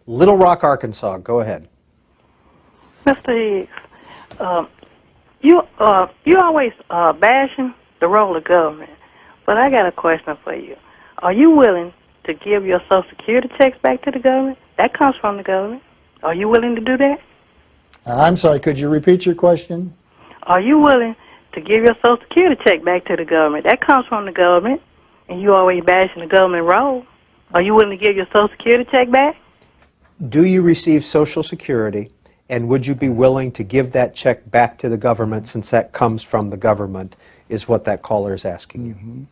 Little Rock, Arkansas. Go ahead. Mr. Higgs, you always bashing the role of government, but I got a question for you. Are you willing to give your Social Security checks back to the government? That comes from the government. Are you willing to do that? I'm sorry, could you repeat your question? Are you willing to give your Social Security check back to the government? That comes from the government, and you always bashing the government role. Are you willing to give your Social Security check back? Do you receive Social Security, and would you be willing to give that check back to the government since that comes from the government, is what that caller is asking you.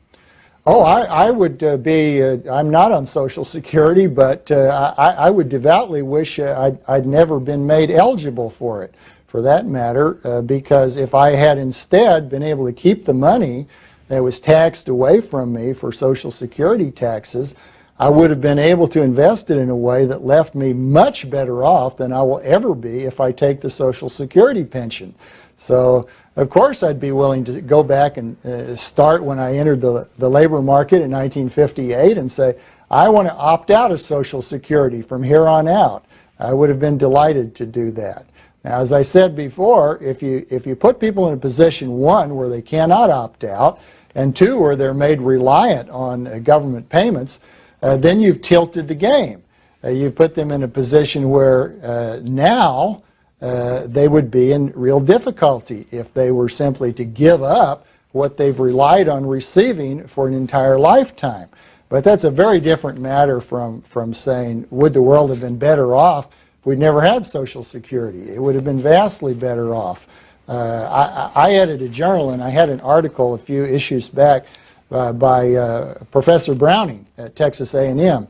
Oh, I would I'm not on Social Security, but I would devoutly wish I'd never been made eligible for it, for that matter, because if I had instead been able to keep the money that was taxed away from me for Social Security taxes, I would have been able to invest it in a way that left me much better off than I will ever be if I take the Social Security pension. So, of course, I'd be willing to go back and start when I entered the labor market in 1958 and say, I want to opt out of Social Security from here on out. I would have been delighted to do that. Now, as I said before, if you put people in a position, one, where they cannot opt out, and two, where they're made reliant on government payments, then you've tilted the game. You've put them in a position where now they would be in real difficulty if they were simply to give up what they've relied on receiving for an entire lifetime. But that's a very different matter from saying, would the world have been better off if we'd never had Social Security? It would have been vastly better off. I edited a journal, and I had an article a few issues back by Professor Browning at Texas A&M.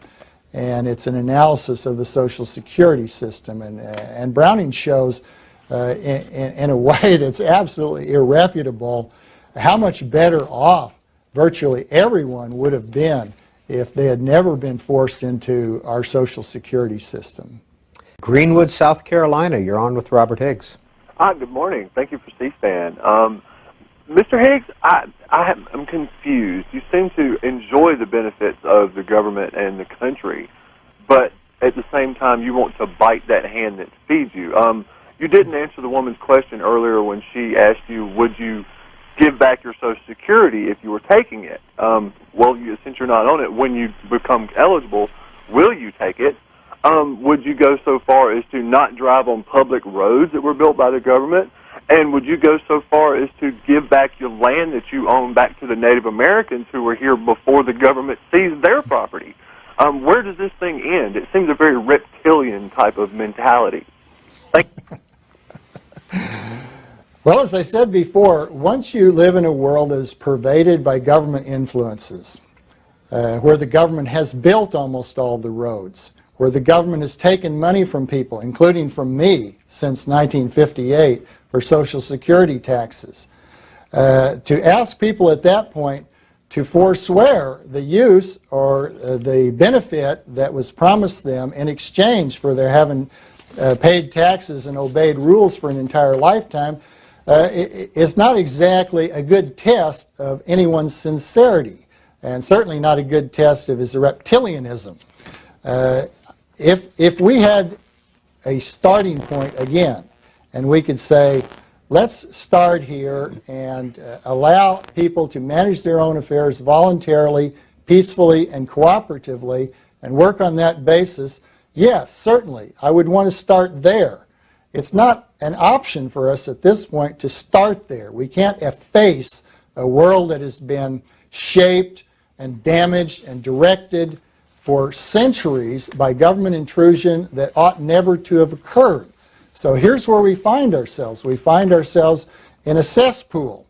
And it's an analysis of the Social Security system. And Browning shows in a way that's absolutely irrefutable how much better off virtually everyone would have been if they had never been forced into our Social Security system. Greenwood, South Carolina. You're on with Robert Higgs. Good morning. Thank you for C-SPAN. Mr. Higgs, I'm confused. You seem to enjoy the benefits of the government and the country, but at the same time you want to bite that hand that feeds you. You didn't answer the woman's question earlier when she asked you, would you give back your Social Security if you were taking it? Well, since you're not on it, when you become eligible, will you take it? Would you go so far as to not drive on public roads that were built by the government? And would you go so far as to give back your land that you own back to the Native Americans who were here before the government seized their property? Where does this thing end? It seems a very reptilian type of mentality. Thank you. Well, as I said before, once you live in a world that is pervaded by government influences, where the government has built almost all the roads, where the government has taken money from people, including from me, since 1958, for Social Security taxes. To ask people at that point to forswear the use or the benefit that was promised them in exchange for their having paid taxes and obeyed rules for an entire lifetime is not exactly a good test of anyone's sincerity, and certainly not a good test of his reptilianism. If we had a starting point again, and we could say, let's start here and allow people to manage their own affairs voluntarily, peacefully, and cooperatively, and work on that basis, yes, certainly, I would want to start there. It's not an option for us at this point to start there. We can't efface a world that has been shaped and damaged and directed for centuries by government intrusion that ought never to have occurred. So here's where we find ourselves. We find ourselves in a cesspool,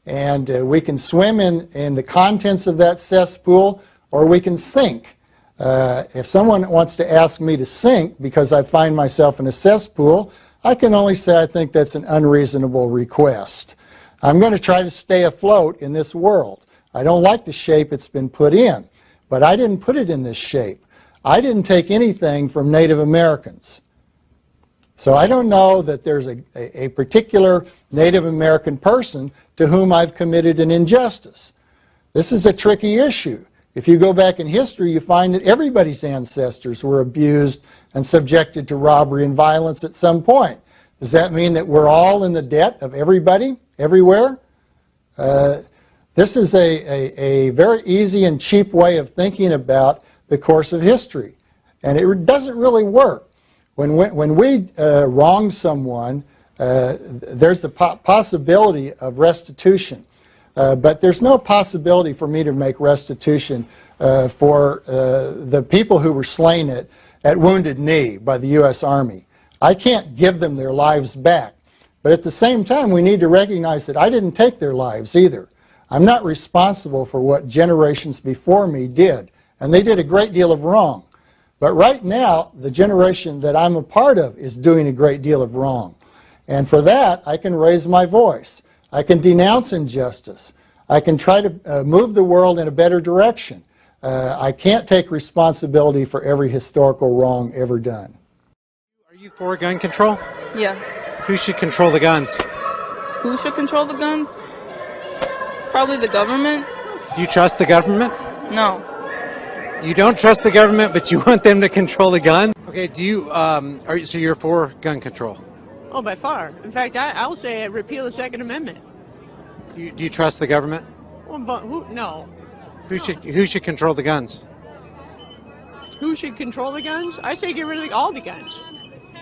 and we can swim in the contents of that cesspool, or we can sink. If someone wants to ask me to sink because I find myself in a cesspool, I can only say I think that's an unreasonable request. I'm going to try to stay afloat in this world. I don't like the shape it's been put in, but I didn't put it in this shape. I didn't take anything from Native Americans. So I don't know that there's a particular Native American person to whom I've committed an injustice. This is a tricky issue. If you go back in history, you find that everybody's ancestors were abused and subjected to robbery and violence at some point. Does that mean that we're all in the debt of everybody, everywhere? This is a very easy and cheap way of thinking about the course of history. And it doesn't really work. When we wrong someone, there's the possibility of restitution. But there's no possibility for me to make restitution for the people who were slain at Wounded Knee by the U.S. Army. I can't give them their lives back. But at the same time, we need to recognize that I didn't take their lives either. I'm not responsible for what generations before me did. And they did a great deal of wrong. But right now, the generation that I'm a part of is doing a great deal of wrong. And for that, I can raise my voice. I can denounce injustice. I can try to move the world in a better direction. I can't take responsibility for every historical wrong ever done. Are you for gun control? Yeah. Who should control the guns? Who should control the guns? Probably the government. Do you trust the government? No. You don't trust the government, but you want them to control the gun? Okay, do you, so you're for gun control? Oh, by far. In fact, I'll say repeal the Second Amendment. Do you trust the government? Well, but no. Who should control the guns? Who should control the guns? I say get rid of all the guns.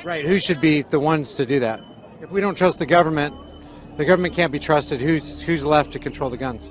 Right, who should be the ones to do that? If we don't trust the government can't be trusted. Who's left to control the guns?